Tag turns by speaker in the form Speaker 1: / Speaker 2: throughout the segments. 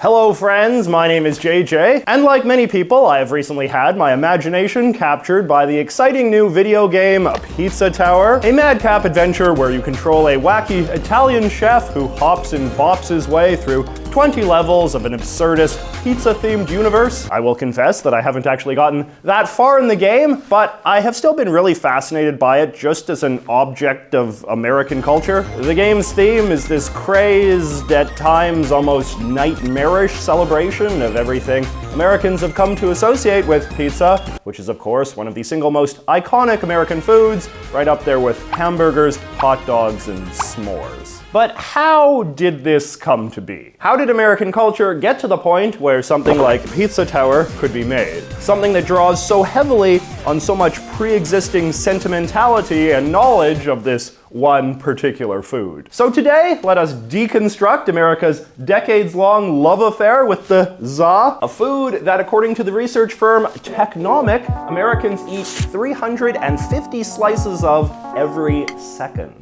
Speaker 1: Hello friends, my name is JJ, and like many people, I have recently had my imagination captured by the exciting new video game Pizza Tower, a madcap adventure where you control a wacky Italian chef who hops and bops his way through 20 levels of an absurdist pizza-themed universe. I will confess that I haven't actually gotten that far in the game, but I have still been really fascinated by it just as an object of American culture. The game's theme is this crazed, at times almost nightmarish celebration of everything Americans have come to associate with pizza, which is of course one of the single most iconic American foods, right up there with hamburgers, hot dogs, and s'mores. But how did this come to be? How did American culture get to the point where something like Pizza Tower could be made? Something that draws so heavily on so much pre-existing sentimentality and knowledge of this one particular food. So today, let us deconstruct America's decades-long love affair with the za, a food that, according to the research firm Technomic, Americans eat 350 slices of every second.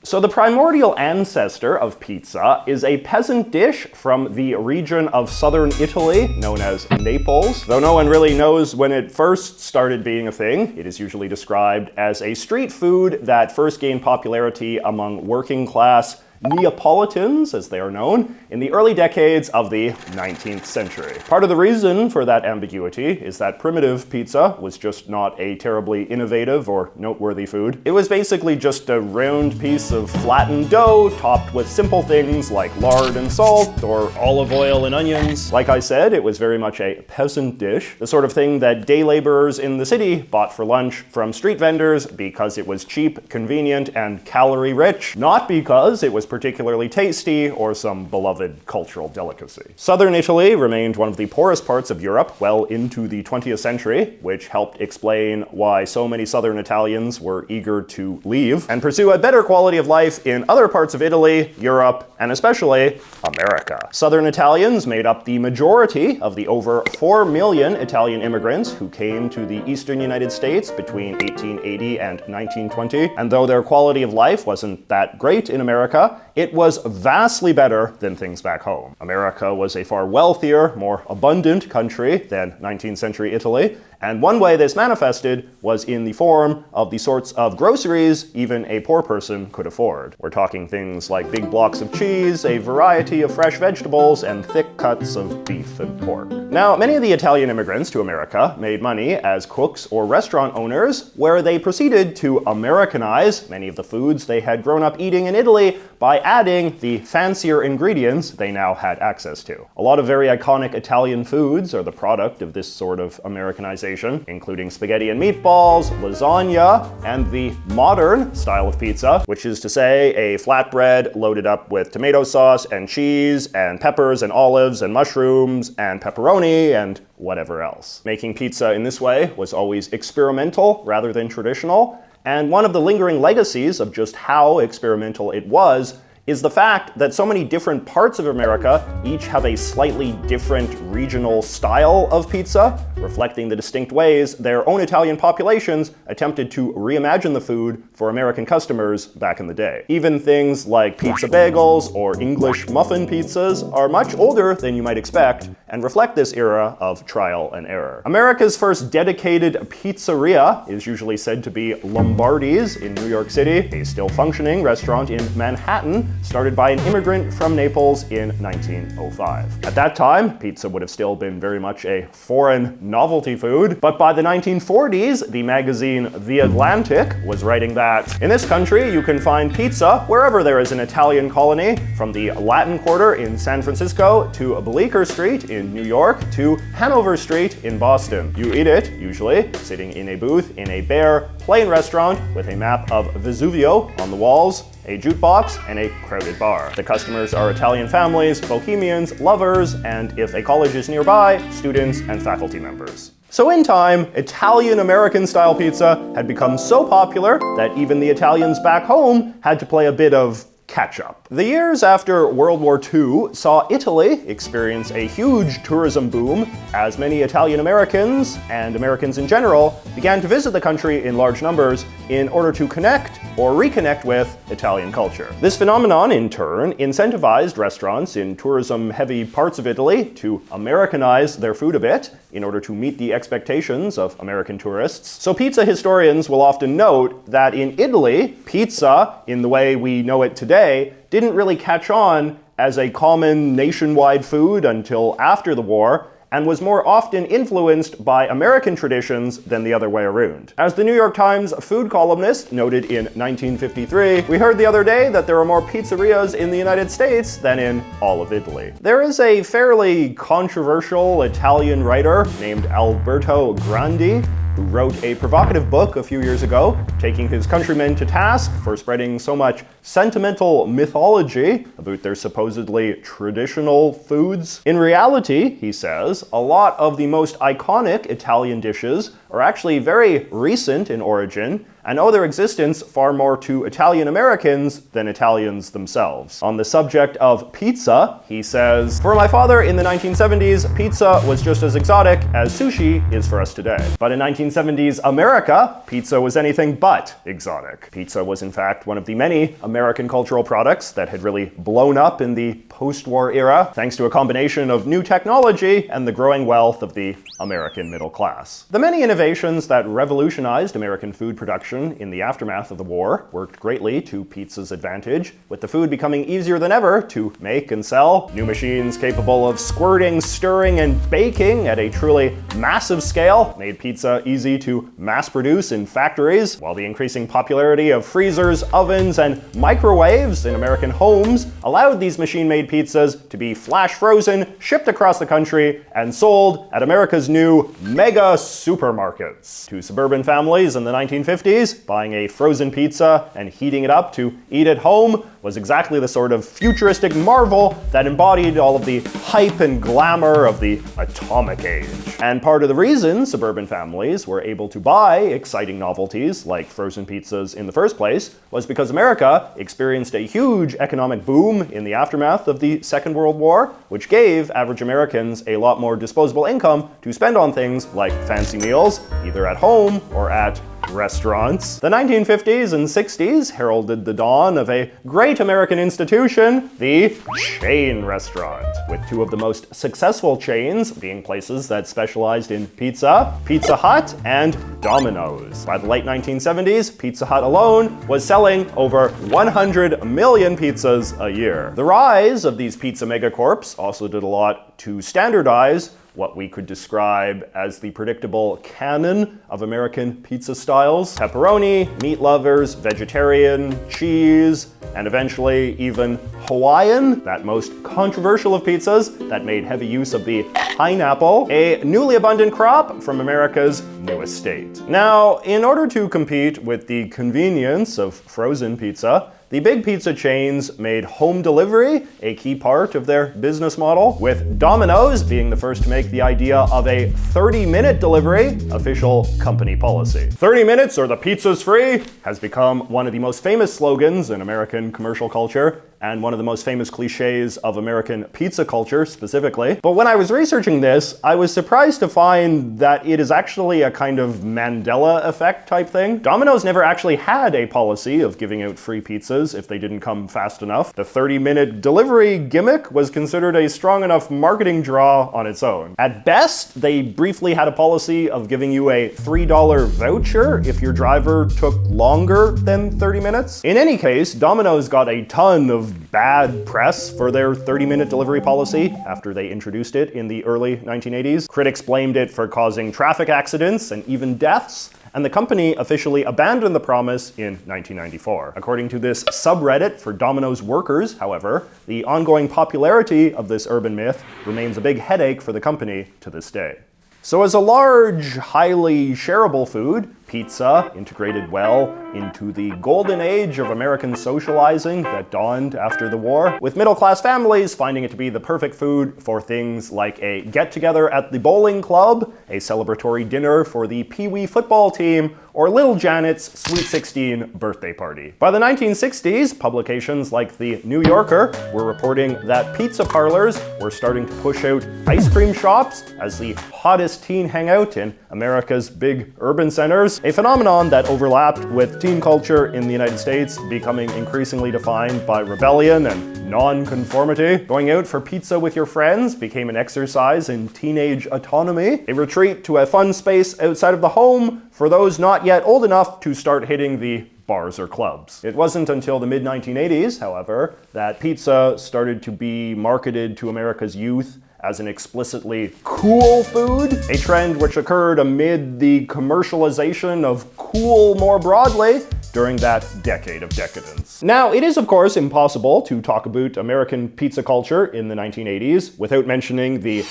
Speaker 1: So the primordial ancestor of pizza is a peasant dish from the region of southern Italy known as Naples. Though no one really knows when it first started being a thing, it is usually described as a street food that first gained popularity among working class Neapolitans, as they are known, in the early decades of the 19th century. Part of the reason for that ambiguity is that primitive pizza was just not a terribly innovative or noteworthy food. It was basically just a round piece of flattened dough topped with simple things like lard and salt or olive oil and onions. Like I said, it was very much a peasant dish, the sort of thing that day laborers in the city bought for lunch from street vendors because it was cheap, convenient, and calorie-rich, not because it was particularly tasty or some beloved cultural delicacy. Southern Italy remained one of the poorest parts of Europe well into the 20th century, which helped explain why so many Southern Italians were eager to leave and pursue a better quality of life in other parts of Italy, Europe, and especially America. Southern Italians made up the majority of the over 4 million Italian immigrants who came to the eastern United States between 1880 and 1920, and though their quality of life wasn't that great in America, it was vastly better than things back home. America was a far wealthier, more abundant country than 19th century Italy, and one way this manifested was in the form of the sorts of groceries even a poor person could afford. We're talking things like big blocks of cheese, a variety of fresh vegetables, and thick cuts of beef and pork. Now, many of the Italian immigrants to America made money as cooks or restaurant owners, where they proceeded to Americanize many of the foods they had grown up eating in Italy by adding the fancier ingredients they now had access to. A lot of very iconic Italian foods are the product of this sort of Americanization, including spaghetti and meatballs, lasagna, and the modern style of pizza, which is to say a flatbread loaded up with tomato sauce and cheese and peppers and olives and mushrooms and pepperoni and whatever else. Making pizza in this way was always experimental rather than traditional, and one of the lingering legacies of just how experimental it was is the fact that so many different parts of America each have a slightly different regional style of pizza, reflecting the distinct ways their own Italian populations attempted to reimagine the food for American customers back in the day. Even things like pizza bagels or English muffin pizzas are much older than you might expect and reflect this era of trial and error. America's first dedicated pizzeria is usually said to be Lombardi's in New York City, a still functioning restaurant in Manhattan, started by an immigrant from Naples in 1905. At that time, pizza would have still been very much a foreign novelty food, but by the 1940s, the magazine The Atlantic was writing that in this country you can find pizza wherever there is an Italian colony, from the Latin Quarter in San Francisco to Bleecker Street in New York to Hanover Street in Boston. You eat it, usually, sitting in a booth in a bare, plain restaurant with a map of Vesuvio on the walls, a jukebox, and a crowded bar. The customers are Italian families, bohemians, lovers, and if a college is nearby, students and faculty members. So in time, Italian-American style pizza had become so popular that even the Italians back home had to play a bit of ketchup. The years after World War II saw Italy experience a huge tourism boom as many Italian Americans, and Americans in general, began to visit the country in large numbers in order to connect or reconnect with Italian culture. This phenomenon, in turn, incentivized restaurants in tourism-heavy parts of Italy to Americanize their food a bit in order to meet the expectations of American tourists. So pizza historians will often note that in Italy, pizza, in the way we know it today, didn't really catch on as a common nationwide food until after the war, and was more often influenced by American traditions than the other way around. As the New York Times food columnist noted in 1953, we heard the other day that there are more pizzerias in the United States than in all of Italy. There is a fairly controversial Italian writer named Alberto Grandi who wrote a provocative book a few years ago, taking his countrymen to task for spreading so much sentimental mythology about their supposedly traditional foods. In reality, he says, a lot of the most iconic Italian dishes are actually very recent in origin and owe their existence far more to Italian Americans than Italians themselves. On the subject of pizza, he says, "For my father in the 1970s, pizza was just as exotic as sushi is for us today. But in 1970s America, pizza was anything but exotic. Pizza was in fact one of the many American cultural products that had really blown up in the post-war era, thanks to a combination of new technology and the growing wealth of the American middle class." The many innovations that revolutionized American food production in the aftermath of the war worked greatly to pizza's advantage, with the food becoming easier than ever to make and sell. New machines capable of squirting, stirring, and baking at a truly massive scale made pizza easy to mass produce in factories, while the increasing popularity of freezers, ovens, and microwaves in American homes allowed these machine-made pizzas to be flash frozen, shipped across the country, and sold at America's new mega supermarkets. To suburban families in the 1950s, buying a frozen pizza and heating it up to eat at home was exactly the sort of futuristic marvel that embodied all of the hype and glamour of the atomic age. And part of the reason suburban families were able to buy exciting novelties like frozen pizzas in the first place was because America experienced a huge economic boom in the aftermath of the Second World War, which gave average Americans a lot more disposable income to spend on things like fancy meals, either at home or at restaurants. The 1950s and 60s heralded the dawn of a great American institution, the chain restaurant, with two of the most successful chains being places that specialized in pizza, Pizza Hut and Domino's. By the late 1970s, Pizza Hut alone was selling over 100 million pizzas a year. The rise of these pizza megacorps also did a lot to standardize what we could describe as the predictable canon of American pizza styles: pepperoni, meat lovers, vegetarian, cheese, and eventually even Hawaiian, that most controversial of pizzas that made heavy use of the pineapple, a newly abundant crop from America's newest state. Now, in order to compete with the convenience of frozen pizza, the big pizza chains made home delivery a key part of their business model, with Domino's being the first to make the idea of a 30-minute delivery official company policy. 30 minutes or the pizza's free has become one of the most famous slogans in American commercial culture, and one of the most famous cliches of American pizza culture specifically. But when I was researching this, I was surprised to find that it is actually a kind of Mandela effect type thing. Domino's never actually had a policy of giving out free pizzas if they didn't come fast enough. The 30-minute delivery gimmick was considered a strong enough marketing draw on its own. At best, they briefly had a policy of giving you a $3 voucher if your driver took longer than 30 minutes. In any case, Domino's got a ton of bad press for their 30-minute delivery policy after they introduced it in the early 1980s. Critics blamed it for causing traffic accidents and even deaths, and the company officially abandoned the promise in 1994. According to this subreddit for Domino's workers, however, the ongoing popularity of this urban myth remains a big headache for the company to this day. So as a large, highly shareable food, pizza integrated well into the golden age of American socializing that dawned after the war, with middle-class families finding it to be the perfect food for things like a get-together at the bowling club a celebratory dinner for the Pee Wee football team, or Little Janet's Sweet 16 birthday party. By the 1960s, publications like the New Yorker were reporting that pizza parlors were starting to push out ice cream shops as the hottest teen hangout in America's big urban centers, a phenomenon that overlapped with teen culture in the United States becoming increasingly defined by rebellion and non-conformity. Going out for pizza with your friends became an exercise in teenage autonomy, a retreat to a fun space outside of the home for those not yet old enough to start hitting the bars or clubs. It wasn't until the mid-1980s, however, that pizza started to be marketed to America's youth as an explicitly cool food, a trend which occurred amid the commercialization of cool more broadly during that decade of decadence. Now, it is of course impossible to talk about American pizza culture in the 1980s without mentioning the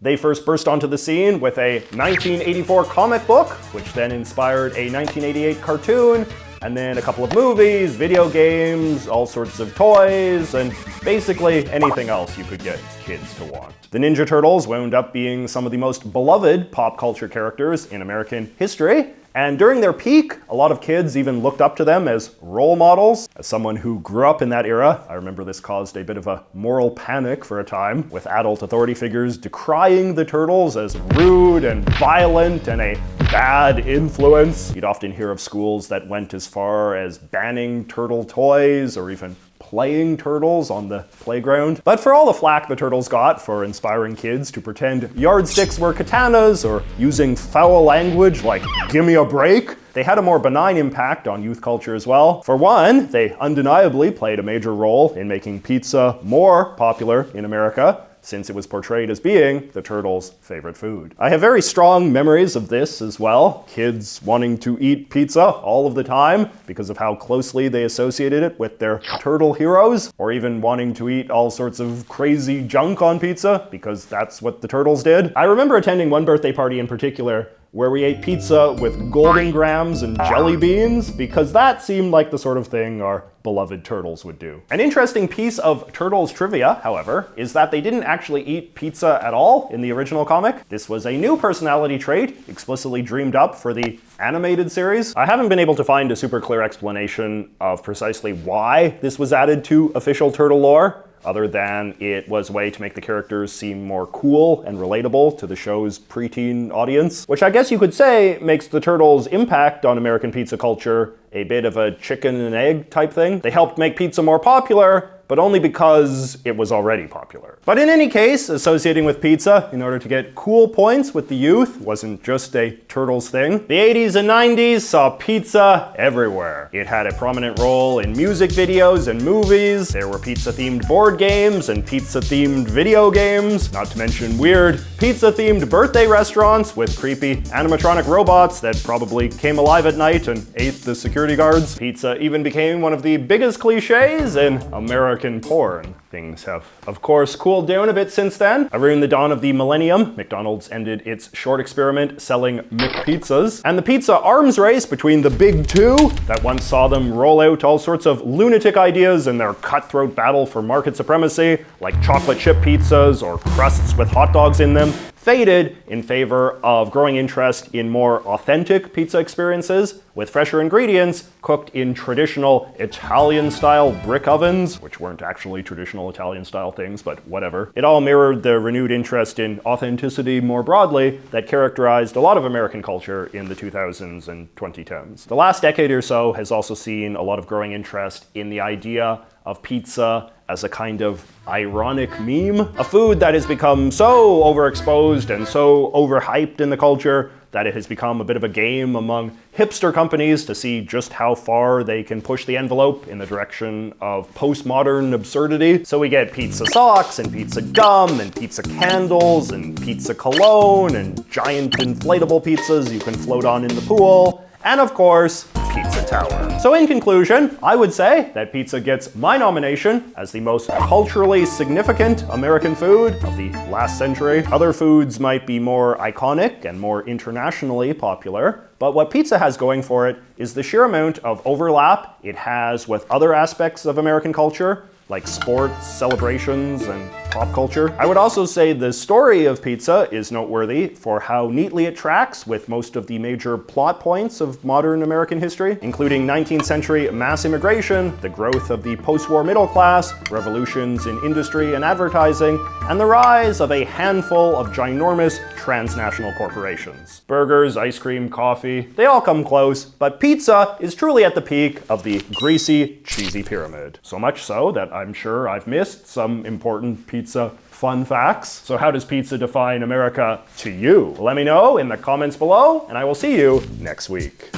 Speaker 1: They first burst onto the scene with a 1984 comic book, which then inspired a 1988 cartoon, and then a couple of movies, video games, all sorts of toys, and basically anything else you could get kids to want. The Ninja Turtles wound up being some of the most beloved pop culture characters in American history, and during their peak, a lot of kids even looked up to them as role models. As someone who grew up in that era, I remember this caused a bit of a moral panic for a time, with adult authority figures decrying the Turtles as rude and violent and a bad influence. You'd often hear of schools that went as far as banning turtle toys or even playing turtles on the playground. But for all the flack the Turtles got for inspiring kids to pretend yardsticks were katanas or using foul language like "gimme a break," they had a more benign impact on youth culture as well. For one, they undeniably played a major role in making pizza more popular in America, since it was portrayed as being the Turtles' favorite food. I have very strong memories of this as well. Kids wanting to eat pizza all of the time because of how closely they associated it with their turtle heroes, or even wanting to eat all sorts of crazy junk on pizza because that's what the Turtles did. I remember attending one birthday party in particular where we ate pizza with golden grams and jelly beans, because that seemed like the sort of thing our beloved Turtles would do. An interesting piece of Turtles trivia, however, is that they didn't actually eat pizza at all in the original comic. This was a new personality trait explicitly dreamed up for the animated series. I haven't been able to find a super clear explanation of precisely why this was added to official Turtle lore, other than it was a way to make the characters seem more cool and relatable to the show's preteen audience, which I guess you could say makes the Turtles' impact on American pizza culture a bit of a chicken and egg type thing. They helped make pizza more popular, but only because it was already popular. But in any case, associating with pizza in order to get cool points with the youth wasn't just a Turtles thing. The 80s and 90s saw pizza everywhere. It had a prominent role in music videos and movies. There were pizza-themed board games and pizza-themed video games, not to mention weird pizza-themed birthday restaurants with creepy animatronic robots that probably came alive at night and ate the security guards. Pizza even became one of the biggest cliches in American porn. Things have, of course, cooled down a bit since then. Around the dawn of the millennium, McDonald's ended its short experiment selling McPizzas, and the pizza arms race between the big two that once saw them roll out all sorts of lunatic ideas in their cutthroat battle for market supremacy, like chocolate chip pizzas or crusts with hot dogs in them, faded in favor of growing interest in more authentic pizza experiences with fresher ingredients cooked in traditional Italian-style brick ovens, which weren't actually traditional Italian-style things, but whatever. It all mirrored the renewed interest in authenticity more broadly that characterized a lot of American culture in the 2000s and 2010s. The last decade or so has also seen a lot of growing interest in the idea of pizza as a kind of ironic meme, a food that has become so overexposed and so overhyped in the culture that it has become a bit of a game among hipster companies to see just how far they can push the envelope in the direction of postmodern absurdity. So we get pizza socks and pizza gum and pizza candles and pizza cologne and giant inflatable pizzas you can float on in the pool, and of course, Pizza Tower. So in conclusion, I would say that pizza gets my nomination as the most culturally significant American food of the last century. Other foods might be more iconic and more internationally popular, but what pizza has going for it is the sheer amount of overlap it has with other aspects of American culture, like sports, celebrations, and pop culture. I would also say the story of pizza is noteworthy for how neatly it tracks with most of the major plot points of modern American history, including 19th century mass immigration, the growth of the post-war middle class, revolutions in industry and advertising, and the rise of a handful of ginormous transnational corporations. Burgers, ice cream, coffee, they all come close, but pizza is truly at the peak of the greasy, cheesy pyramid. So much so that I'm sure I've missed some important pizza fun facts. So how does pizza define America to you? Let me know in the comments below, and I will see you next week.